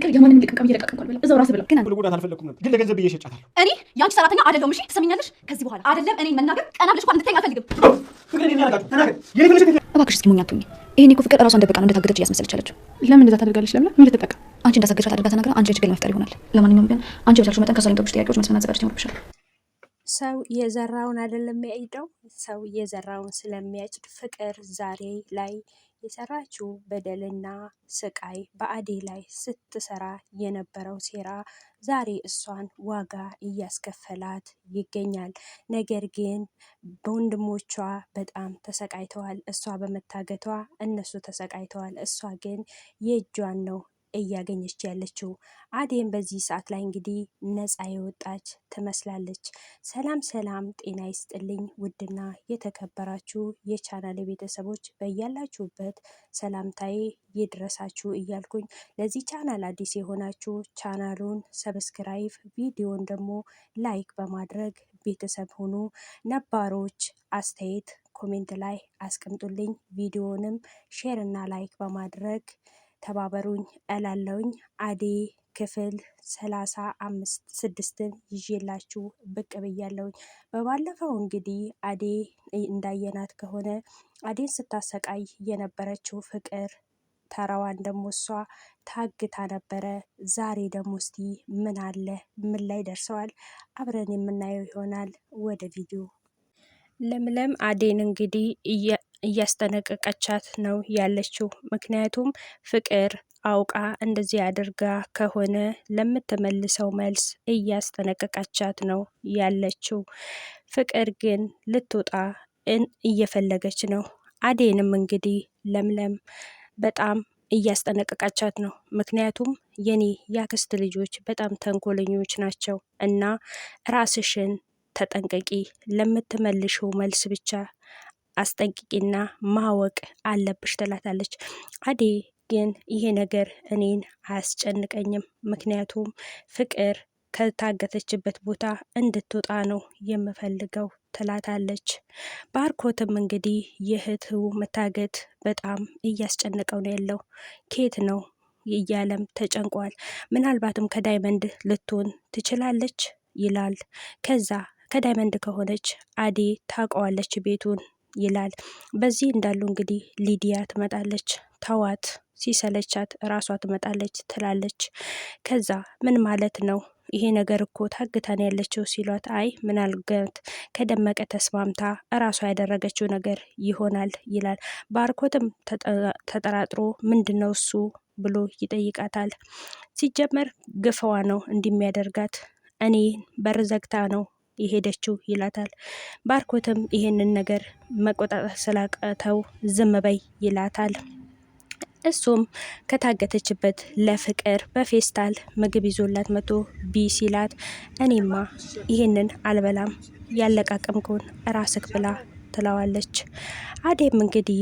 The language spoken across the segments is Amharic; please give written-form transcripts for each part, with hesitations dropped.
ፍቅር የማንንም ልቅምቃም እየለቀቀም በላ እዛው ራስ ብላ ግን ሁሉ ጉዳት አልፈለኩም ነበር፣ ግን ለገንዘብ ብዬ ሸጫታለሁ። እኔ ያንቺ ሰራተኛ አይደለሁም። እሺ ትሰሚኛለሽ? ከዚህ በኋላ አይደለም እኔን መናገር ቀና ብለሽ እንኳን እንድትተኝ አልፈልግም። ፍቅር እኔ ያላጋጭ ተናገር። የኔ ፍቅር እባክሽ እስኪ ሞኝ አትሁኝ። ይሄኔ እኮ ፍቅር ራሷን ደብቃ ነው እንደታገተች እያስመሰለች ያለችው። ለምን እንደዛ ታደርጋለች? ምን ልትጠቀም? አንቺ እንዳሳገድሻት አድርጋ ተናግራ አንቺ ችግር ለመፍጠር ይሆናል። ለማንኛውም ግን አንቺ በቻልሽው መጠን ከሷ ለሚጠብቁሽ ጥያቄዎች መልስ ማዘጋጀት ይኖርብሻል። ሰው የዘራውን አይደለም የሚያጭደው፣ ሰው የዘራውን ስለሚያጭድ ፍቅር ዛሬ ላይ የሰራችው በደልና ስቃይ በአዴ ላይ ስትሰራ የነበረው ሴራ ዛሬ እሷን ዋጋ እያስከፈላት ይገኛል። ነገር ግን በወንድሞቿ በጣም ተሰቃይተዋል። እሷ በመታገቷ እነሱ ተሰቃይተዋል። እሷ ግን የእጇን ነው እያገኘች ያለችው። አዴም በዚህ ሰዓት ላይ እንግዲህ ነፃ የወጣች ትመስላለች። ሰላም ሰላም፣ ጤና ይስጥልኝ ውድና የተከበራችሁ የቻናል ቤተሰቦች በያላችሁበት ሰላምታዬ ይድረሳችሁ እያልኩኝ ለዚህ ቻናል አዲስ የሆናችሁ ቻናሉን ሰብስክራይብ፣ ቪዲዮን ደግሞ ላይክ በማድረግ ቤተሰብ ሁኑ። ነባሮች አስተያየት ኮሜንት ላይ አስቀምጡልኝ። ቪዲዮንም ሼር እና ላይክ በማድረግ ተባበሩኝ እላለውኝ። አዴ ክፍል 35/6 ይዤላችሁ ብቅ ብያለሁኝ። በባለፈው እንግዲህ አዴ እንዳየናት ከሆነ አዴን ስታሰቃይ የነበረችው ፍቅር ተራዋን ደግሞ እሷ ታግታ ነበረ። ዛሬ ደግሞ እስቲ ምን አለ ምን ላይ ደርሰዋል አብረን የምናየው ይሆናል። ወደ ቪዲዮ። ለምለም አዴን እንግዲህ እያስጠነቀቀቻት ነው ያለችው። ምክንያቱም ፍቅር አውቃ እንደዚህ አድርጋ ከሆነ ለምትመልሰው መልስ እያስጠነቀቀቻት ነው ያለችው። ፍቅር ግን ልትወጣ እየፈለገች ነው። አዴንም እንግዲህ ለምለም በጣም እያስጠነቀቀቻት ነው። ምክንያቱም የኔ ያክስት ልጆች በጣም ተንኮለኞች ናቸው እና ራስሽን ተጠንቀቂ፣ ለምትመልሽው መልስ ብቻ አስጠንቅቂና ማወቅ አለብሽ ትላታለች። አዴ ግን ይሄ ነገር እኔን አያስጨንቀኝም፣ ምክንያቱም ፍቅር ከታገተችበት ቦታ እንድትወጣ ነው የምፈልገው ትላታለች። ባርኮትም እንግዲህ የእህቱ መታገት በጣም እያስጨነቀው ነው ያለው። ኬት ነው እያለም ተጨንቋል። ምናልባትም ከዳይመንድ ልትሆን ትችላለች ይላል። ከዛ ከዳይመንድ ከሆነች አዴ ታውቀዋለች ቤቱን ይላል። በዚህ እንዳሉ እንግዲህ ሊዲያ ትመጣለች። ተዋት ሲሰለቻት እራሷ ትመጣለች ትላለች። ከዛ ምን ማለት ነው ይሄ ነገር እኮ ታግታን ያለችው ሲሏት፣ አይ ምናልባት ከደመቀ ተስማምታ እራሷ ያደረገችው ነገር ይሆናል ይላል። ባርኮትም ተጠራጥሮ ምንድን ነው እሱ ብሎ ይጠይቃታል። ሲጀመር ግፈዋ ነው እንደሚያደርጋት እኔ በር ዘግታ ነው የሄደችው ይላታል። ባርኮትም ይሄንን ነገር መቆጣጠር ስላቃተው ዝም በይ ይላታል። እሱም ከታገተችበት ለፍቅር በፌስታል ምግብ ይዞላት መቶ ቢ ሲላት፣ እኔማ ይሄንን አልበላም ያለቃቀምከውን ራስክ ብላ ትለዋለች። አዴም እንግዲህ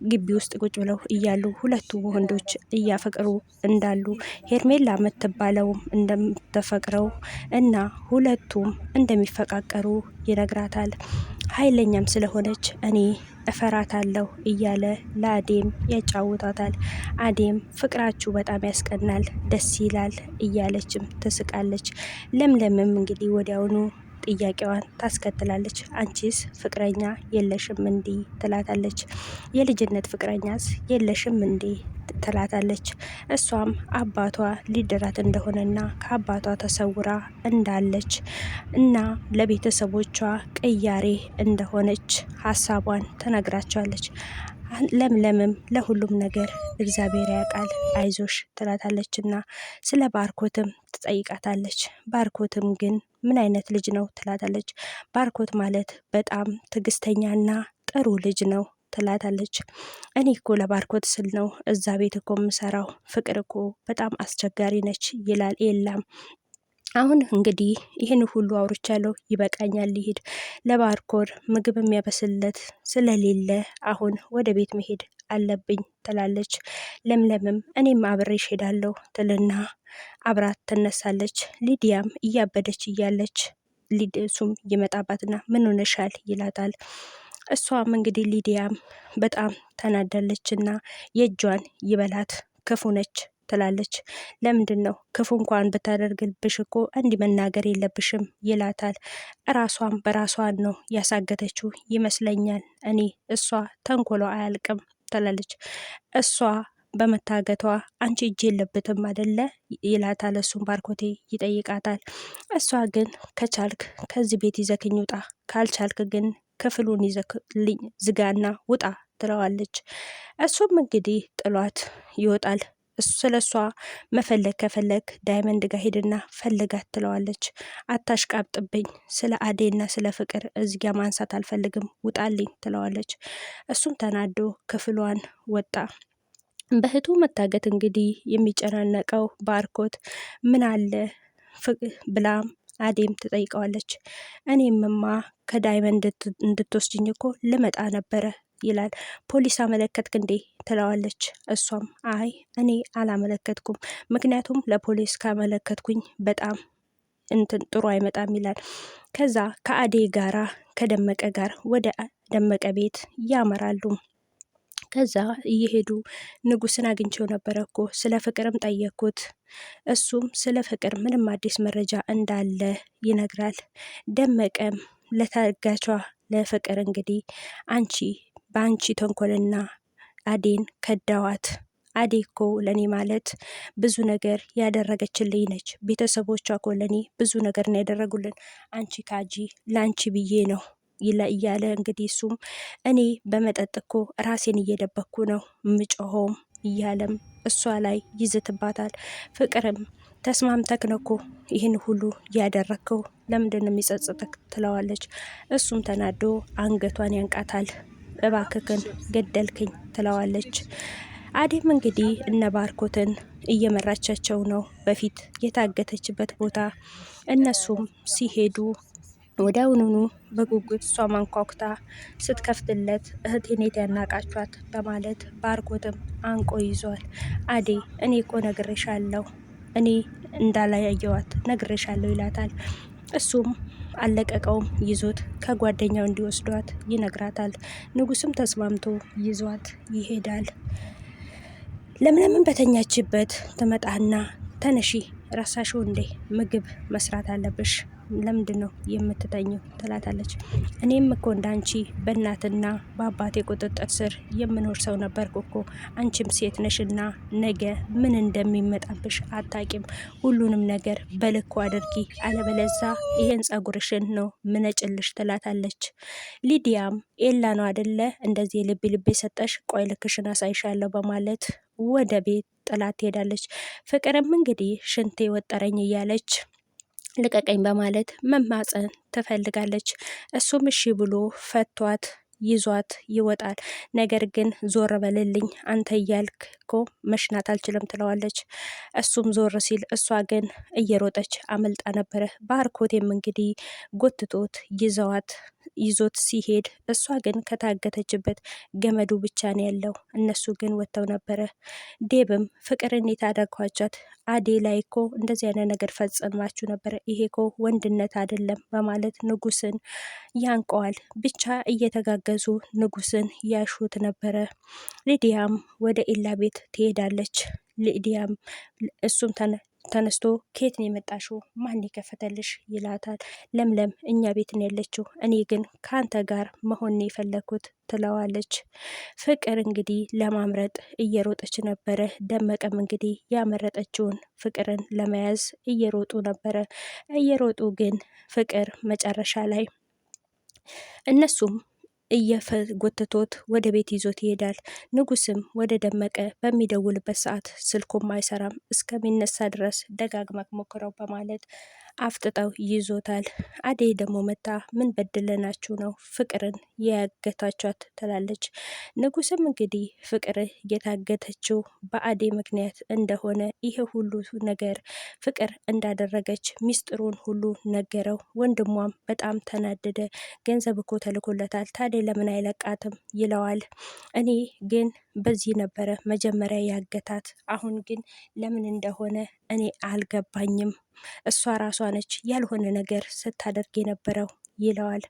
ግቢ ውስጥ ቁጭ ብለው እያሉ ሁለቱ ወንዶች እያፈቅሩ እንዳሉ ሄርሜላ የምትባለውም እንደምትፈቅረው እና ሁለቱም እንደሚፈቃቀሩ ይነግራታል። ኃይለኛም ስለሆነች እኔ እፈራታለሁ እያለ ለአዴም ያጫውታታል። አዴም ፍቅራችሁ በጣም ያስቀናል፣ ደስ ይላል እያለችም ትስቃለች። ለምለምም እንግዲህ ወዲያውኑ ጥያቄዋን ታስከትላለች። አንቺስ ፍቅረኛ የለሽም እንዴ ትላታለች። የልጅነት ፍቅረኛስ የለሽም እንዴ ትላታለች። እሷም አባቷ ሊድራት እንደሆነና ከአባቷ ተሰውራ እንዳለች እና ለቤተሰቦቿ ቅያሬ እንደሆነች ሀሳቧን ትነግራቸዋለች። ለምለምም ለሁሉም ነገር እግዚአብሔር ያውቃል አይዞሽ ትላታለችና ስለ ባርኮትም ትጠይቃታለች። ባርኮትም ግን ምን አይነት ልጅ ነው ትላታለች። ባርኮት ማለት በጣም ትዕግስተኛና ጥሩ ልጅ ነው ትላታለች። እኔ እኮ ለባርኮት ስል ነው እዛ ቤት እኮ የምሰራው፣ ፍቅር እኮ በጣም አስቸጋሪ ነች ይላል። የለም አሁን እንግዲህ ይህን ሁሉ አውርቻለሁ፣ ይበቃኛል፣ ሊሄድ ለባርኮር ምግብ የሚያበስለት ስለሌለ አሁን ወደ ቤት መሄድ አለብኝ ትላለች። ለምለምም እኔም አብሬሽ ሄዳለሁ ትልና አብራት ትነሳለች። ሊዲያም እያበደች እያለች እሱም ይመጣባትና ምን ሆነሻል ይላታል። እሷም እንግዲህ ሊዲያም በጣም ተናዳለችና የእጇን ይበላት ክፉ ነች ትላለች። ለምንድን ነው ክፉ እንኳን ብታደርግብሽ እኮ እንዲህ መናገር የለብሽም ይላታል። ራሷን በራሷን ነው ያሳገተችው ይመስለኛል እኔ እሷ ተንኮሏ አያልቅም ትላለች። እሷ በመታገቷ አንቺ እጅ የለበትም አደለ ይላታል። እሱም ባርኮቴ ይጠይቃታል። እሷ ግን ከቻልክ ከዚህ ቤት ይዘክኝ ውጣ፣ ካልቻልክ ግን ክፍሉን ይዘክልኝ ዝጋና ውጣ ትለዋለች። እሱም እንግዲህ ጥሏት ይወጣል። ስለ እሷ መፈለግ ከፈለግ ዳይመንድ ጋር ሄድና ፈልጋት ትለዋለች። አታሽቃብጥብኝ፣ ስለ አዴና ስለ ፍቅር እዚጋ ማንሳት አልፈልግም፣ ውጣልኝ ትለዋለች። እሱም ተናዶ ክፍሏን ወጣ። በእህቱ መታገት እንግዲህ የሚጨናነቀው ባርኮት ምን አለ ብላም አዴም ትጠይቀዋለች። እኔምማ ከዳይመንድ እንድትወስድኝ እኮ ልመጣ ነበረ ይላል። ፖሊስ አመለከትክ እንዴ ትለዋለች። እሷም አይ እኔ አላመለከትኩም፣ ምክንያቱም ለፖሊስ ካመለከትኩኝ በጣም ጥሩ አይመጣም ይላል። ከዛ ከአዴ ጋራ ከደመቀ ጋር ወደ ደመቀ ቤት ያመራሉ። ከዛ እየሄዱ ንጉስን አግኝቼው ነበረ እኮ ስለ ፍቅርም ጠየኩት። እሱም ስለ ፍቅር ምንም አዲስ መረጃ እንዳለ ይነግራል። ደመቀም ለታጋቿ ለፍቅር እንግዲህ አንቺ በአንቺ ተንኮልና አዴን ከዳዋት። አዴ እኮ ለኔ ማለት ብዙ ነገር ያደረገችልኝ ነች። ቤተሰቦቿ እኮ ለኔ ብዙ ነገር ነው ያደረጉልን። አንቺ ካጂ ለአንቺ ብዬ ነው እያለ እንግዲህ እሱም እኔ በመጠጥ እኮ ራሴን እየደበኩ ነው ምጮኸውም እያለም እሷ ላይ ይዝትባታል። ፍቅርም ተስማምተክ ነው እኮ ይህን ሁሉ ያደረግከው፣ ለምንድን የሚጸጽተክ ትለዋለች። እሱም ተናዶ አንገቷን ያንቃታል። እባክክን ገደልክኝ ትለዋለች። አዴም እንግዲህ እነ ባርኮትን እየመራቻቸው ነው በፊት የታገተችበት ቦታ። እነሱም ሲሄዱ ወዲያውኑኑ በጉጉት እሷ ማንኳኩታ ስትከፍትለት እህቴን የት ያናቃቿት በማለት ባርኮትም አንቆ ይዟል። አዴ እኔ እኮ ነግሬሻለሁ፣ እኔ እንዳላያየዋት ነግሬሻለሁ ይላታል። እሱም አለቀቀውም፣ ይዞት ከጓደኛው እንዲወስዷት ይነግራታል። ንጉስም ተስማምቶ ይዟት ይሄዳል። ለምለምን በተኛችበት ትመጣና ተነሺ ረሳሽው እንዴ ምግብ መስራት አለብሽ፣ ለምንድን ነው የምትተኘው ትላታለች። እኔም እኮ እንዳንቺ በእናትና በአባቴ ቁጥጥር ስር የምኖር ሰው ነበርኩ እኮ፣ አንቺም ሴት ነሽና ነገ ምን እንደሚመጣብሽ አታቂም። ሁሉንም ነገር በልኩ አድርጊ፣ አለበለዛ ይሄን ጸጉርሽን ነው ምነጭልሽ ትላታለች። ሊዲያም ኤላ ነው አደለ እንደዚህ ልብ ልብ የሰጠሽ፣ ቆይ ልክሽን አሳይሻለሁ በማለት ወደ ቤት ጥላት ትሄዳለች። ፍቅርም እንግዲህ ሽንቴ ወጠረኝ እያለች ልቀቀኝ በማለት መማፀን ትፈልጋለች። እሱም እሺ ብሎ ፈቷት ይዟት ይወጣል። ነገር ግን ዞር በልልኝ አንተ እያልክ እኮ መሽናት አልችልም ትለዋለች። እሱም ዞር ሲል እሷ ግን እየሮጠች አመልጣ ነበረ። ባርኮቴም እንግዲህ ጎትቶት ይዞት ሲሄድ እሷ ግን ከታገተችበት ገመዱ ብቻ ነው ያለው። እነሱ ግን ወጥተው ነበረ። ዴብም ፍቅርን የታደጓቻት አዴ ላይ እኮ እንደዚህ አይነት ነገር ፈጽማችሁ ነበረ፣ ይሄ እኮ ወንድነት አይደለም በማለት ንጉስን ያንቀዋል። ብቻ እየተጋገዙ ንጉስን ያሹት ነበረ። ሊዲያም ወደ ኤላ ቤት ትሄዳለች። ሊዲያም እሱም ተነስቶ ከየት ነው የመጣሽው? ማን የከፈተልሽ? ይላታል። ለምለም እኛ ቤት ነው ያለችው፣ እኔ ግን ከአንተ ጋር መሆን የፈለኩት ትለዋለች። ፍቅር እንግዲህ ለማምረጥ እየሮጠች ነበረ። ደመቀም እንግዲህ ያመረጠችውን ፍቅርን ለመያዝ እየሮጡ ነበረ። እየሮጡ ግን ፍቅር መጨረሻ ላይ እነሱም እየጎተቶት ወደ ቤት ይዞት ይሄዳል። ንጉስም ወደ ደመቀ በሚደውልበት ሰዓት ስልኩም አይሰራም፣ እስከሚነሳ ድረስ ደጋግመክ ሞክረው በማለት አፍጥጠው ይዞታል። አደይ ደግሞ መታ ምን በድለናችሁ ነው ፍቅርን ያገታቿት ትላለች። ንጉስም እንግዲህ ፍቅር የታገተችው በአደይ ምክንያት እንደሆነ ይሄ ሁሉ ነገር ፍቅር እንዳደረገች ሚስጥሩን ሁሉ ነገረው። ወንድሟም በጣም ተናደደ። ገንዘብ እኮ ተልኮለታል፣ ታዲያ ለምን አይለቃትም ይለዋል። እኔ ግን በዚህ ነበረ መጀመሪያ ያገታት፣ አሁን ግን ለምን እንደሆነ እኔ አልገባኝም። እሷ ራሷ ነች ያልሆነ ነገር ስታደርግ የነበረው ይለዋል።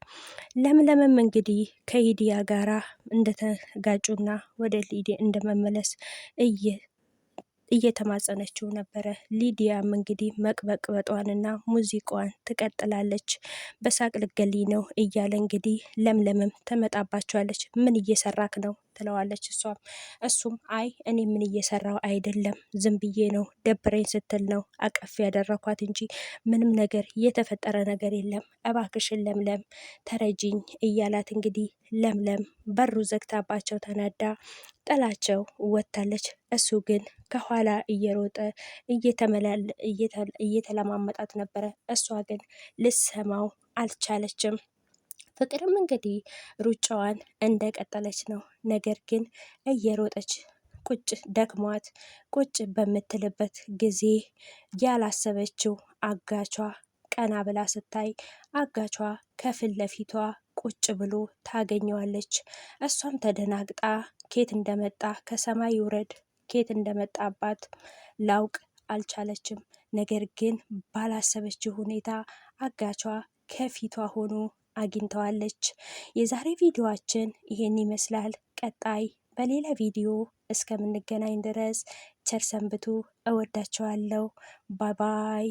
ለምለምም እንግዲህ ከሊዲያ ጋራ እንደተጋጩና ወደ ሊዲያ እንደመመለስ እየተማጸነችው ነበረ። ሊዲያም እንግዲህ መቅበቅበጧንና ሙዚቃዋን ትቀጥላለች። በሳቅ ልገሊ ነው እያለ እንግዲህ ለምለምም ትመጣባቸዋለች። ምን እየሰራክ ነው ትለዋለች እሱም አይ እኔ ምን እየሰራው አይደለም፣ ዝም ብዬ ነው ደብረኝ ስትል ነው አቀፍ ያደረኳት እንጂ ምንም ነገር የተፈጠረ ነገር የለም፣ እባክሽን ለምለም ተረጂኝ እያላት እንግዲህ ለምለም በሩ ዘግታባቸው ተናዳ ጥላቸው ወጥታለች። እሱ ግን ከኋላ እየሮጠ እየተለማመጣት ነበረ። እሷ ግን ልሰማው አልቻለችም። ፍቅርም እንግዲህ ሩጫዋን እንደቀጠለች ነው። ነገር ግን እየሮጠች ቁጭ ደክሟት ቁጭ በምትልበት ጊዜ ያላሰበችው አጋቿ ቀና ብላ ስታይ አጋቿ ከፊት ለፊቷ ቁጭ ብሎ ታገኘዋለች። እሷም ተደናግጣ ኬት እንደመጣ ከሰማይ ውረድ ኬት እንደመጣባት ላውቅ አልቻለችም። ነገር ግን ባላሰበችው ሁኔታ አጋቿ ከፊቷ ሆኖ አግኝተዋለች። የዛሬ ቪዲዮአችን ይሄን ይመስላል። ቀጣይ በሌላ ቪዲዮ እስከምንገናኝ ድረስ ቸር ሰንብቱ። እወዳቸዋለሁ። ባይ ባይ።